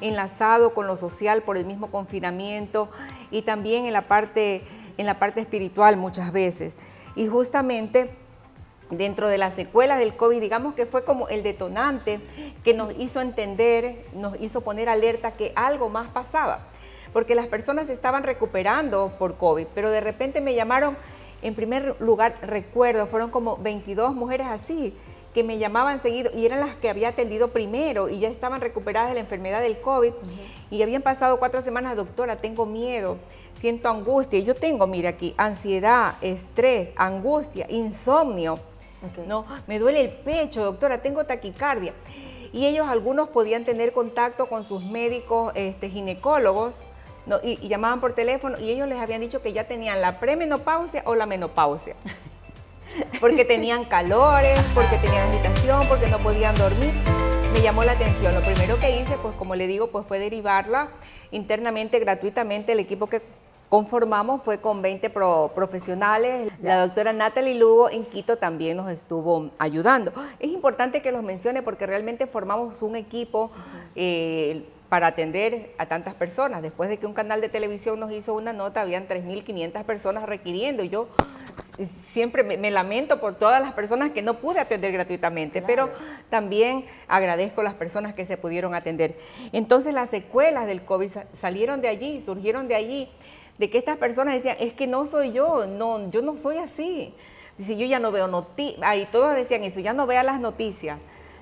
enlazado con lo social por el mismo confinamiento y también en la parte espiritual muchas veces. Y justamente dentro de las secuelas del COVID, digamos que fue como el detonante que nos hizo entender, nos hizo poner alerta que algo más pasaba, porque las personas se estaban recuperando por COVID, pero de repente me llamaron, en primer lugar, recuerdo, fueron como 22 mujeres así, que me llamaban seguido y eran las que había atendido primero y ya estaban recuperadas de la enfermedad del COVID y habían pasado 4 semanas, doctora, tengo miedo, siento angustia. Yo tengo, mira aquí, ansiedad, estrés, angustia, insomnio. No, me duele el pecho, doctora, tengo taquicardia. Y ellos, algunos podían tener contacto con sus médicos ginecólogos, ¿no? y llamaban por teléfono y ellos les habían dicho que ya tenían la premenopausia o la menopausia. Porque tenían calores, porque tenían agitación, porque no podían dormir. Me llamó la atención. Lo primero que hice, pues como le digo, pues fue derivarla internamente, gratuitamente. El equipo que conformamos fue con 20 profesionales. La doctora Natalie Lugo en Quito también nos estuvo ayudando. Es importante que los mencione porque realmente formamos un equipo para atender a tantas personas. Después de que un canal de televisión nos hizo una nota, habían 3.500 personas requiriendo. Y yo siempre me lamento por todas las personas que no pude atender gratuitamente, pero también agradezco a las personas que se pudieron atender. Entonces las secuelas del COVID salieron de allí, surgieron de allí, de que estas personas decían, es que no soy yo, no, yo no soy así. Dice, yo ya no veo noticias, ahí todos decían eso, ya no vea las noticias.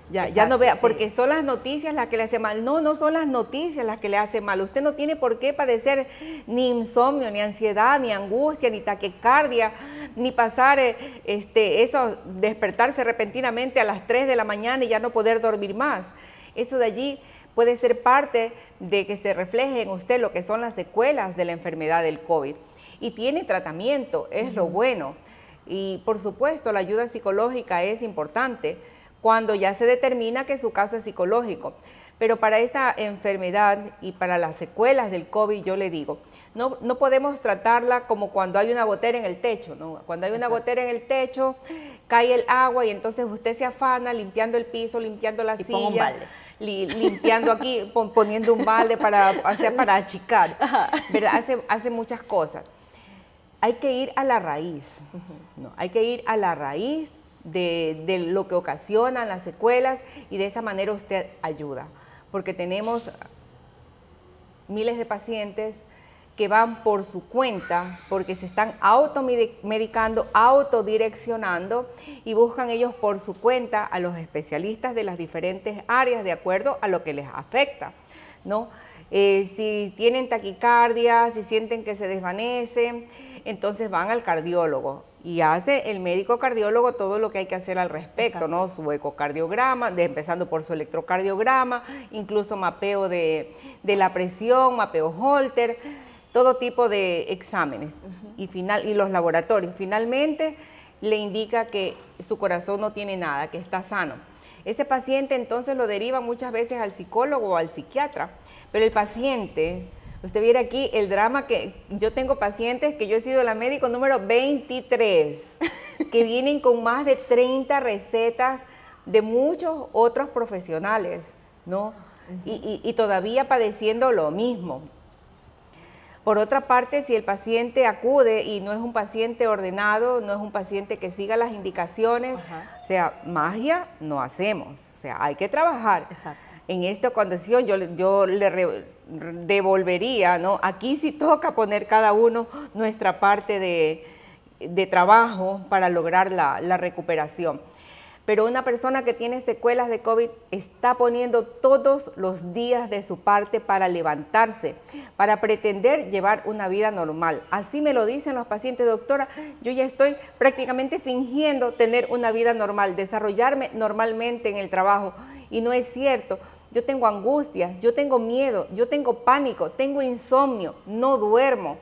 Ya no vea, porque son las noticias las que le hacen mal. No, no son las noticias las que le hacen mal. Usted no tiene por qué padecer ni insomnio, ni ansiedad, ni angustia, ni taquicardia, ni pasar eso, despertarse repentinamente a las 3 de la mañana y ya no poder dormir más. Eso de allí puede ser parte de que se refleje en usted lo que son las secuelas de la enfermedad del COVID. Y tiene tratamiento, es lo bueno. Y por supuesto, la ayuda psicológica es importante cuando ya se determina que su caso es psicológico. Pero para esta enfermedad y para las secuelas del COVID, yo le digo, no podemos tratarla como cuando hay una gotera en el techo, ¿no? Cuando hay una gotera en el techo, cae el agua y entonces usted se afana limpiando el piso, limpiando la silla, limpiando aquí, poniendo un balde para achicar, ¿verdad? Hace muchas cosas. Hay que ir a la raíz, ¿no? Hay que ir a la raíz de lo que ocasionan las secuelas y de esa manera usted ayuda, porque tenemos miles de pacientes que van por su cuenta porque se están automedicando, autodireccionando y buscan ellos por su cuenta a los especialistas de las diferentes áreas de acuerdo a lo que les afecta, ¿no? Si tienen taquicardia, si sienten que se desvanecen, entonces van al cardiólogo y hace el médico cardiólogo todo lo que hay que hacer al respecto, exacto, ¿no? Su ecocardiograma, empezando por su electrocardiograma, incluso mapeo de la presión, mapeo Holter, todo tipo de exámenes y los laboratorios. Finalmente le indica que su corazón no tiene nada, que está sano. Ese paciente entonces lo deriva muchas veces al psicólogo o al psiquiatra, pero el paciente, usted viera aquí el drama que yo tengo pacientes que yo he sido la médico número 23, que vienen con más de 30 recetas de muchos otros profesionales, ¿no? Y todavía padeciendo lo mismo. Por otra parte, si el paciente acude y no es un paciente ordenado, no es un paciente que siga las indicaciones, o sea, magia no hacemos, o sea, hay que trabajar. Exacto. En esta condición yo le devolvería, ¿no? Aquí sí toca poner cada uno nuestra parte de trabajo para lograr la recuperación. Pero una persona que tiene secuelas de COVID está poniendo todos los días de su parte para levantarse, para pretender llevar una vida normal. Así me lo dicen los pacientes, doctora, yo ya estoy prácticamente fingiendo tener una vida normal, desarrollarme normalmente en el trabajo. Y no es cierto, yo tengo angustia, yo tengo miedo, yo tengo pánico, tengo insomnio, no duermo,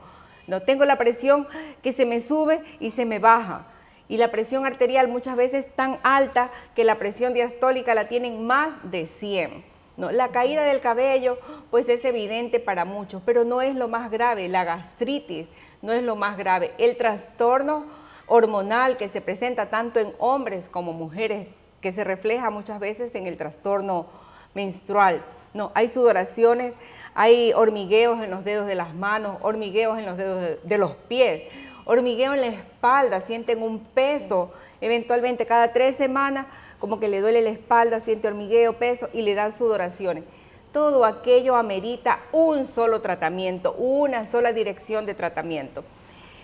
no tengo la presión que se me sube y se me baja. Y la presión arterial muchas veces tan alta que la presión diastólica la tienen más de 100. ¿No? La caída del cabello pues es evidente para muchos, pero no es lo más grave. La gastritis no es lo más grave. El trastorno hormonal que se presenta tanto en hombres como mujeres, que se refleja muchas veces en el trastorno menstrual, No, hay sudoraciones, hay hormigueos en los dedos de las manos, hormigueos en los dedos de los pies, hormigueo en la espalda, sienten un peso, eventualmente cada 3 semanas como que le duele la espalda, siente hormigueo, peso y le dan sudoraciones. Todo aquello amerita un solo tratamiento, una sola dirección de tratamiento.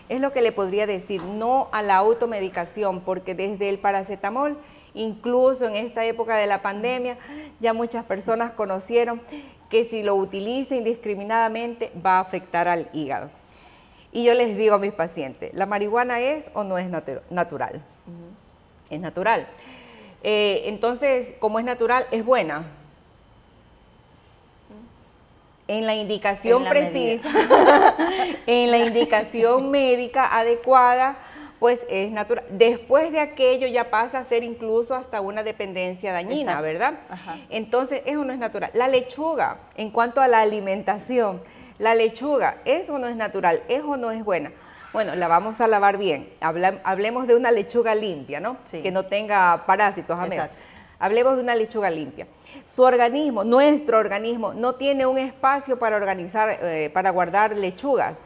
Es lo que le podría decir, no a la automedicación, porque desde el paracetamol, incluso en esta época de la pandemia, ya muchas personas conocieron que si lo utiliza indiscriminadamente va a afectar al hígado. Y yo les digo a mis pacientes, ¿la marihuana es o no es natural? Es natural. Entonces, como es natural, es buena. En la indicación precisa, en la indicación médica adecuada, pues es natural. Después de aquello ya pasa a ser incluso hasta una dependencia dañina, exacto, ¿verdad? Ajá. Entonces, eso no es natural. La lechuga, en cuanto a la alimentación, la lechuga, ¿eso no es natural? ¿Eso no es buena? Bueno, la vamos a lavar bien. Hablemos de una lechuga limpia, ¿no? Sí. Que no tenga parásitos, amén. Hablemos de una lechuga limpia. Su organismo, nuestro organismo, no tiene un espacio para organizar, para guardar lechugas,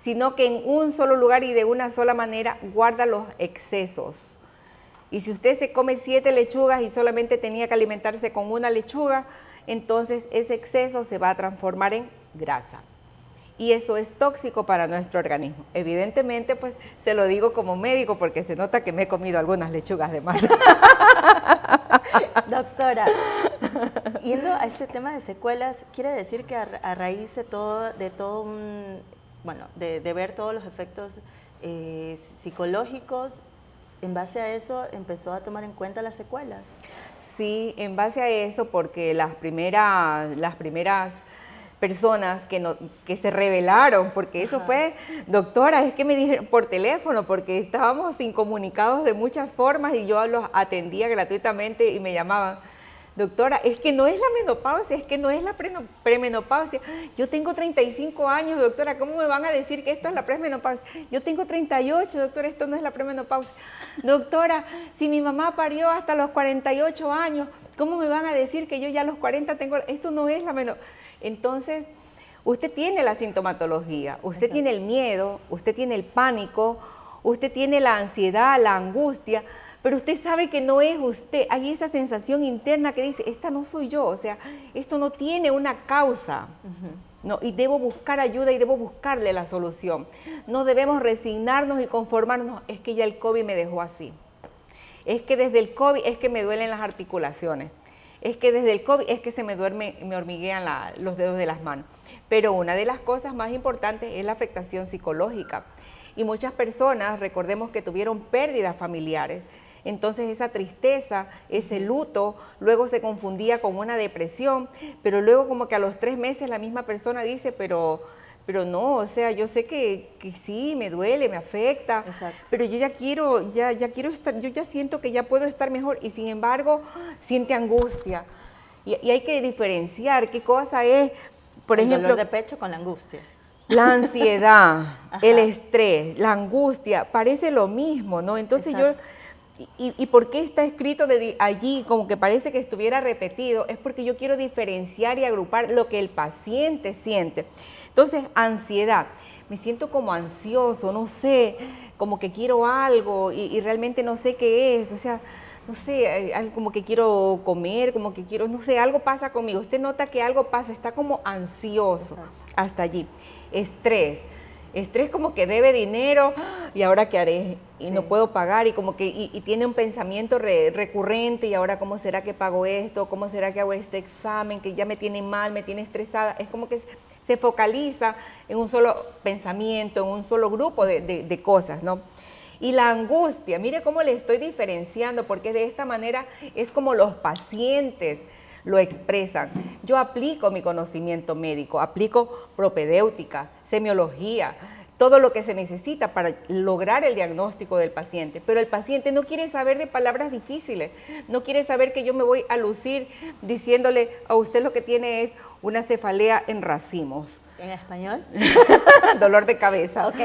sino que en un solo lugar y de una sola manera guarda los excesos. Y si usted se come 7 lechugas y solamente tenía que alimentarse con una lechuga, entonces ese exceso se va a transformar en grasa. Y eso es tóxico para nuestro organismo. Evidentemente, pues, se lo digo como médico porque se nota que me he comido algunas lechugas de más. Doctora, yendo a este tema de secuelas, quiere decir que a raíz de ver todos los efectos psicológicos, en base a eso empezó a tomar en cuenta las secuelas. Sí, en base a eso, porque las primeras personas que se rebelaron, porque eso fue, doctora, es que me dijeron por teléfono, porque estábamos incomunicados de muchas formas y yo los atendía gratuitamente y me llamaban, doctora, es que no es la menopausia, es que no es la premenopausia, yo tengo 35 años, doctora, ¿cómo me van a decir que esto es la premenopausia? Yo tengo 38, doctora, esto no es la premenopausia. Doctora, si mi mamá parió hasta los 48 años, ¿cómo me van a decir que yo ya a los 40 tengo, esto no es la menopausia? Entonces, usted tiene la sintomatología, usted exacto, tiene el miedo, usted tiene el pánico, usted tiene la ansiedad, la angustia, pero usted sabe que no es usted. Hay esa sensación interna que dice, esta no soy yo, o sea, esto no tiene una causa. No, y debo buscar ayuda y debo buscarle la solución. No debemos resignarnos y conformarnos, es que ya el COVID me dejó así. Es que desde el COVID es que me duelen las articulaciones. Es que desde el COVID es que se me hormiguean los dedos de las manos. Pero una de las cosas más importantes es la afectación psicológica. Y muchas personas, recordemos que tuvieron pérdidas familiares. Entonces esa tristeza, ese luto, luego se confundía con una depresión, pero luego como que a los 3 meses la misma persona dice, pero no, o sea, yo sé que sí, me duele, me afecta, exacto, pero yo ya quiero estar, yo ya siento que ya puedo estar mejor y sin embargo siente angustia. Y hay que diferenciar qué cosa es, por ejemplo, el dolor de pecho con la angustia. La ansiedad, el estrés, la angustia, parece lo mismo, ¿no? Entonces exacto, ¿Y por qué está escrito allí como que parece que estuviera repetido? Es porque yo quiero diferenciar y agrupar lo que el paciente siente. Entonces, ansiedad, me siento como ansioso, no sé, como que quiero algo y realmente no sé qué es, o sea, no sé, como que quiero comer, como que quiero, no sé, algo pasa conmigo. Usted nota que algo pasa, está como ansioso. Exacto, hasta allí. Estrés como que debe dinero y ahora qué haré y sí, no puedo pagar y como que y tiene un pensamiento recurrente y ahora cómo será que pago esto, cómo será que hago este examen que ya me tiene mal, me tiene estresada. Es como que se focaliza en un solo pensamiento, en un solo grupo de cosas, ¿no? Y la angustia, mire cómo le estoy diferenciando, porque de esta manera es como los pacientes lo expresan. Yo aplico mi conocimiento médico, aplico propedéutica, semiología, todo lo que se necesita para lograr el diagnóstico del paciente, pero el paciente no quiere saber de palabras difíciles, no quiere saber que yo me voy a lucir diciéndole a usted lo que tiene es una cefalea en racimos. ¿En español? Dolor de cabeza. Ok.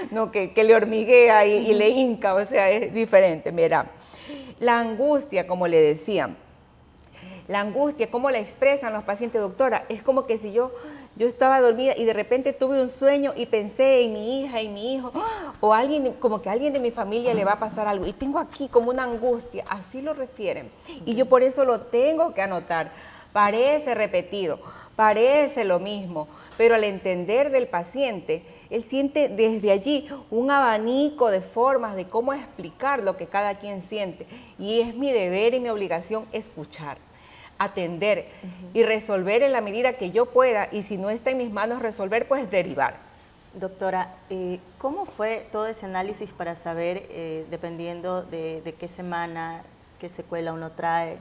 No, que le hormiguea y le hinca, o sea, es diferente. Mira, la angustia, como le decía, La angustia, ¿cómo la expresan los pacientes, doctora? Es como que si yo estaba dormida y de repente tuve un sueño y pensé en mi hija y mi hijo, o alguien, como que a alguien de mi familia le va a pasar algo, y tengo aquí como una angustia, así lo refieren. Y yo por eso lo tengo que anotar. Parece repetido, parece lo mismo, pero al entender del paciente, él siente desde allí un abanico de formas de cómo explicar lo que cada quien siente. Y es mi deber y mi obligación escuchar, atender y resolver en la medida que yo pueda, y si no está en mis manos resolver, pues derivar. Doctora, ¿cómo fue todo ese análisis para saber, dependiendo de qué semana, qué secuela uno trae,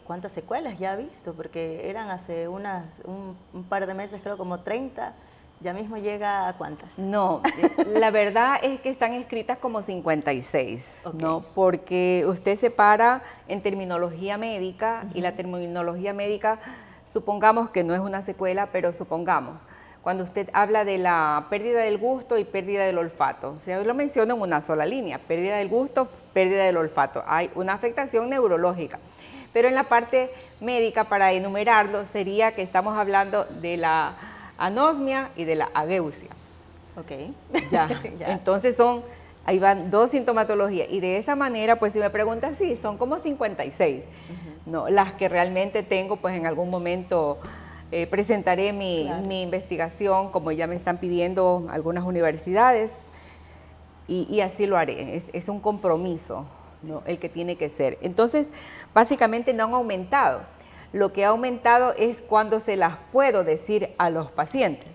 cuántas secuelas ya ha visto? Porque eran hace un par de meses, creo como 30, ¿ya mismo llega a cuántas? No, la verdad es que están escritas como 56, okay. ¿No? Porque usted separa en terminología médica, y la terminología médica, supongamos que no es una secuela, pero supongamos, cuando usted habla de la pérdida del gusto y pérdida del olfato, o sea, lo menciono en una sola línea, pérdida del gusto, pérdida del olfato, hay una afectación neurológica. Pero en la parte médica, para enumerarlo, sería que estamos hablando de la anosmia y de la ageusia. Ok. Ya. Entonces ahí van dos sintomatologías, y de esa manera, pues si me preguntas, sí, son como 56, ¿no? Las que realmente tengo, pues en algún momento presentaré mi investigación, como ya me están pidiendo algunas universidades, y así lo haré, es un compromiso, ¿no? El que tiene que ser. Entonces, básicamente no han aumentado. Lo que ha aumentado es cuando se las puedo decir a los pacientes,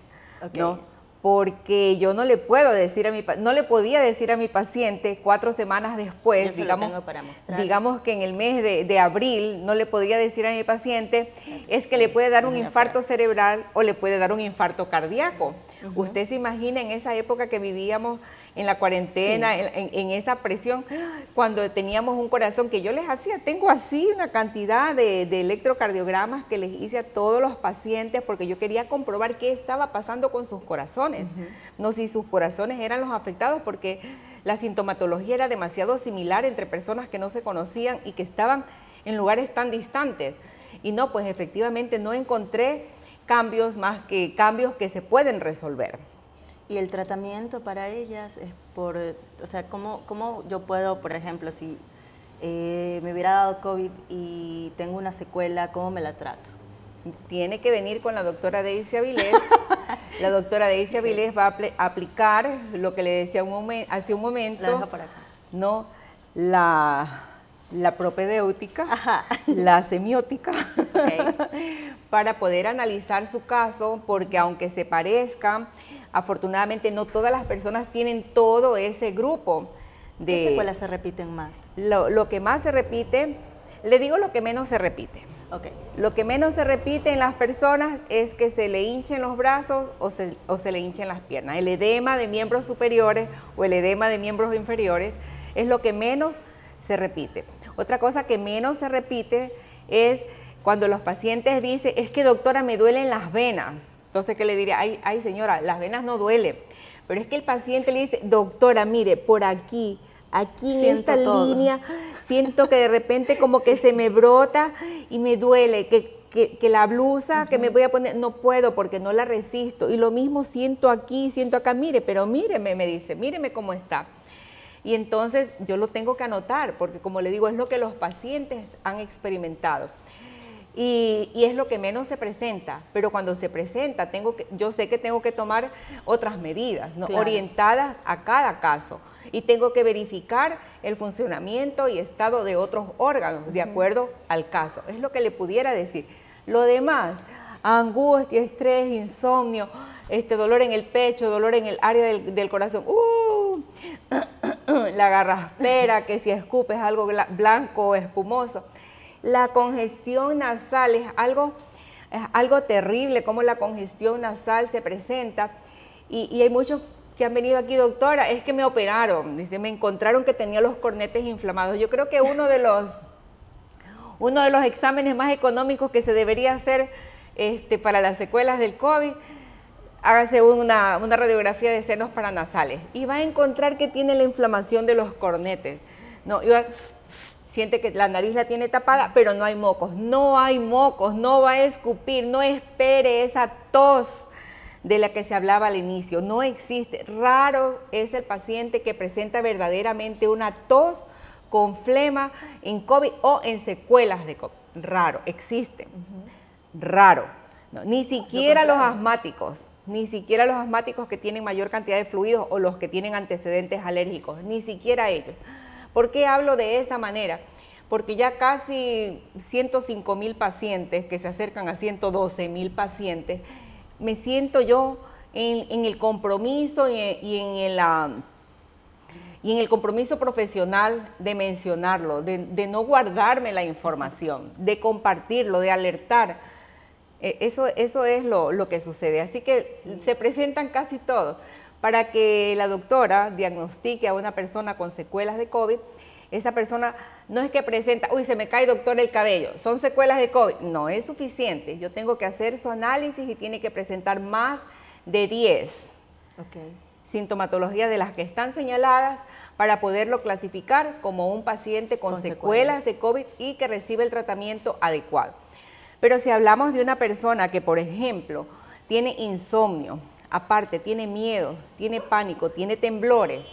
okay, ¿no? Porque yo no le puedo decir no le podía decir a mi paciente 4 semanas después, digamos que en el mes de abril, no le podía decir a mi paciente, es que le puede dar un infarto cerebral o le puede dar un infarto cardíaco. Usted se imagina en esa época que vivíamos en la cuarentena, sí, en esa presión, cuando teníamos un corazón que yo les hacía, tengo así una cantidad de electrocardiogramas que les hice a todos los pacientes porque yo quería comprobar qué estaba pasando con sus corazones, no si sus corazones eran los afectados, porque la sintomatología era demasiado similar entre personas que no se conocían y que estaban en lugares tan distantes. Y no, pues efectivamente no encontré cambios más que cambios que se pueden resolver. ¿Y el tratamiento para ellas es por, o sea, cómo yo puedo, por ejemplo, si me hubiera dado COVID y tengo una secuela, cómo me la trato? Tiene que venir con la doctora Daisy Avilés. La doctora Daisy Avilés va a aplicar lo que le decía hace un momento. La dejo por acá. No, la propedéutica, la semiótica, okay, para poder analizar su caso, porque aunque se parezcan, afortunadamente no todas las personas tienen todo ese grupo. ¿Qué secuelas se repiten más? Lo que más se repite, le digo lo que menos se repite. Okay. Lo que menos se repite en las personas es que se le hinchen los brazos o se le hinchen las piernas. El edema de miembros superiores o el edema de miembros inferiores es lo que menos se repite. Otra cosa que menos se repite es cuando los pacientes dicen, es que doctora me duelen las venas. Entonces, ¿qué le diría? Ay señora, las venas no duelen. Pero es que el paciente le dice, doctora, mire, por aquí en esta línea, siento que de repente como que se me brota y me duele, que la blusa que me voy a poner, no puedo porque no la resisto. Y lo mismo siento aquí, siento acá, mire, pero míreme, me dice, míreme cómo está. Y entonces yo lo tengo que anotar, porque como le digo, es lo que los pacientes han experimentado. Y es lo que menos se presenta, pero cuando se presenta, yo sé que tengo que tomar otras medidas, ¿no? Claro, orientadas a cada caso. Y tengo que verificar el funcionamiento y estado de otros órganos de acuerdo al caso. Es lo que le pudiera decir. Lo demás, angustia, estrés, insomnio, dolor en el pecho, dolor en el área del corazón, la garraspera, que si escupes algo blanco o espumoso. La congestión nasal es algo terrible, como la congestión nasal se presenta. Y hay muchos que han venido aquí, doctora, es que me operaron, dice, me encontraron que tenía los cornetes inflamados. Yo creo que uno de los exámenes más económicos que se debería hacer para las secuelas del COVID, hágase una radiografía de senos paranasales y va a encontrar que tiene la inflamación de los cornetes. No, siente que la nariz la tiene tapada, pero no hay mocos. No hay mocos, no va a escupir, no espere esa tos de la que se hablaba al inicio. No existe. Raro es el paciente que presenta verdaderamente una tos con flema en COVID o en secuelas de COVID. Raro, existe. Raro. No, ni siquiera los asmáticos que tienen mayor cantidad de fluidos o los que tienen antecedentes alérgicos, ni siquiera ellos. ¿Por qué hablo de esa manera? Porque ya casi 105,000 pacientes que se acercan a 112,000 pacientes, me siento yo en el compromiso y en el compromiso profesional de mencionarlo, de no guardarme la información, de compartirlo, de alertar. Eso es lo que sucede. Así que se presentan casi todos. Para que la doctora diagnostique a una persona con secuelas de COVID, esa persona no es que presenta, uy, se me cae, doctor, el cabello, son secuelas de COVID. No es suficiente. Yo tengo que hacer su análisis y tiene que presentar más de 10 sintomatologías de las que están señaladas para poderlo clasificar como un paciente con secuelas de COVID y que recibe el tratamiento adecuado. Pero si hablamos de una persona que, por ejemplo, tiene insomnio, aparte tiene miedo, tiene pánico, tiene temblores,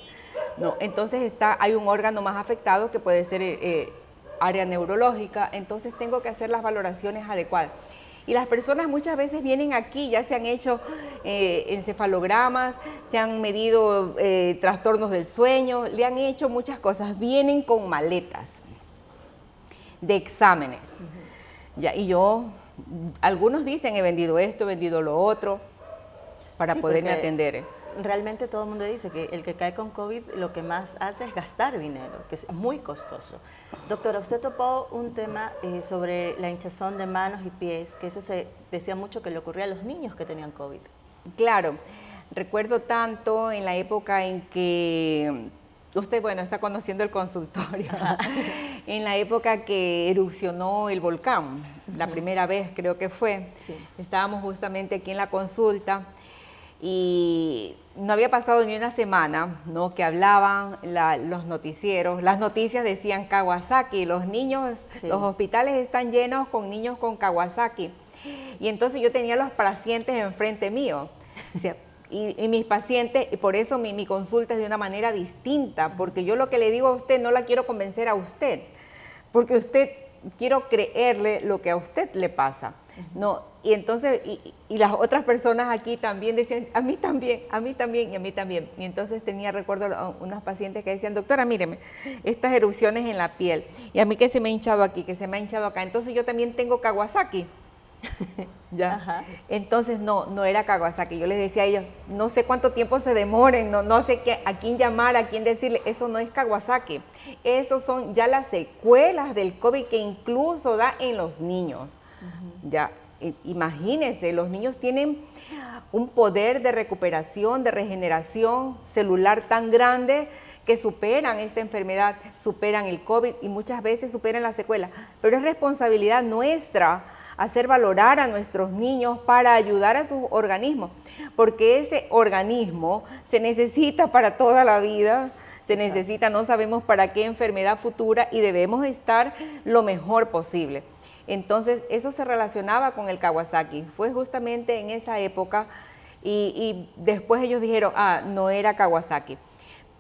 no, entonces hay un órgano más afectado que puede ser área neurológica, entonces tengo que hacer las valoraciones adecuadas. Y las personas muchas veces vienen aquí, ya se han hecho encefalogramas, se han medido trastornos del sueño, le han hecho muchas cosas, vienen con maletas de exámenes. Ya, y algunos dicen, he vendido esto, he vendido lo otro, para poderme atender. Realmente todo el mundo dice que el que cae con COVID lo que más hace es gastar dinero, que es muy costoso. Doctora, usted topó un tema sobre la hinchazón de manos y pies, que eso se decía mucho que le ocurría a los niños que tenían COVID. Claro, recuerdo tanto en la época en que usted, bueno, está conociendo el consultorio, en la época que erupcionó el volcán, la primera vez creo que fue, estábamos justamente aquí en la consulta y no había pasado ni una semana, ¿no?, que hablaban los noticieros, las noticias decían Kawasaki, los niños, los hospitales están llenos con niños con Kawasaki, y entonces yo tenía los pacientes enfrente mío, o sea, y mis pacientes, y por eso mi consulta es de una manera distinta, porque yo lo que le digo a usted no la quiero convencer a usted, porque quiero creerle lo que a usted le pasa, ¿no? Y entonces, y las otras personas aquí también decían, a mí también, a mí también y a mí también. Y entonces recuerdo unos pacientes que decían, doctora, míreme, estas erupciones en la piel, y a mí que se me ha hinchado aquí, que se me ha hinchado acá, entonces yo también tengo Kawasaki. ¿Ya? Entonces no era Kawasaki. Yo les decía a ellos, no sé cuánto tiempo se demoren, no sé a quién llamar, a quién decirle, eso no es Kawasaki. Esos son ya las secuelas del COVID que incluso da en los niños. Ya, imagínense, los niños tienen un poder de recuperación, de regeneración celular tan grande que superan esta enfermedad, superan el COVID y muchas veces superan la secuela. Pero es responsabilidad nuestra hacer valorar a nuestros niños para ayudar a su organismo, porque ese organismo se necesita para toda la vida, se necesita, no sabemos para qué enfermedad futura y debemos estar lo mejor posible. Entonces, eso se relacionaba con el Kawasaki, fue justamente en esa época y después ellos dijeron, no era Kawasaki.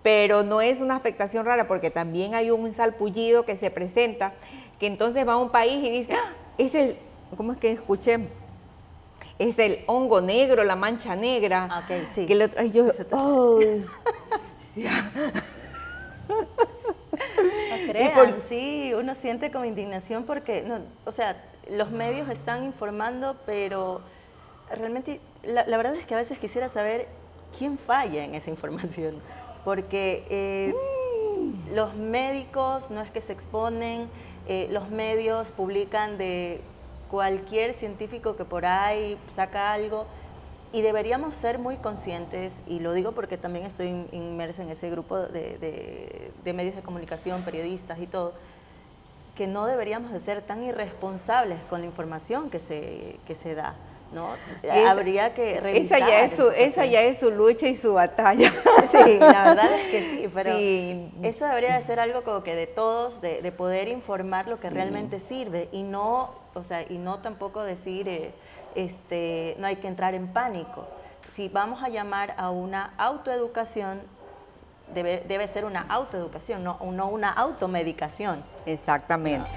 Pero no es una afectación rara porque también hay un salpullido que se presenta, que entonces va a un país y dice, es el... ¿Cómo es que escuché? Es el hongo negro, la mancha negra. Okay, sí. Que yo, No crean, sí, uno siente como indignación porque, o sea, los medios están informando, pero realmente la verdad es que a veces quisiera saber quién falla en esa información, porque los médicos no es que se exponen, los medios publican de cualquier científico que por ahí saca algo y deberíamos ser muy conscientes, y lo digo porque también estoy inmersa en ese grupo de medios de comunicación, periodistas y todo, que no deberíamos de ser tan irresponsables con la información que se da. ¿no? Habría que revisar. Esa ya es su lucha y su batalla. Sí, la verdad es que sí, pero Sí. eso debería de ser algo como que de todos, de poder informar lo que realmente sirve y no, o sea, y no tampoco decir, no hay que entrar en pánico. Si vamos a llamar a una autoeducación, debe ser una autoeducación, no una automedicación. Exactamente.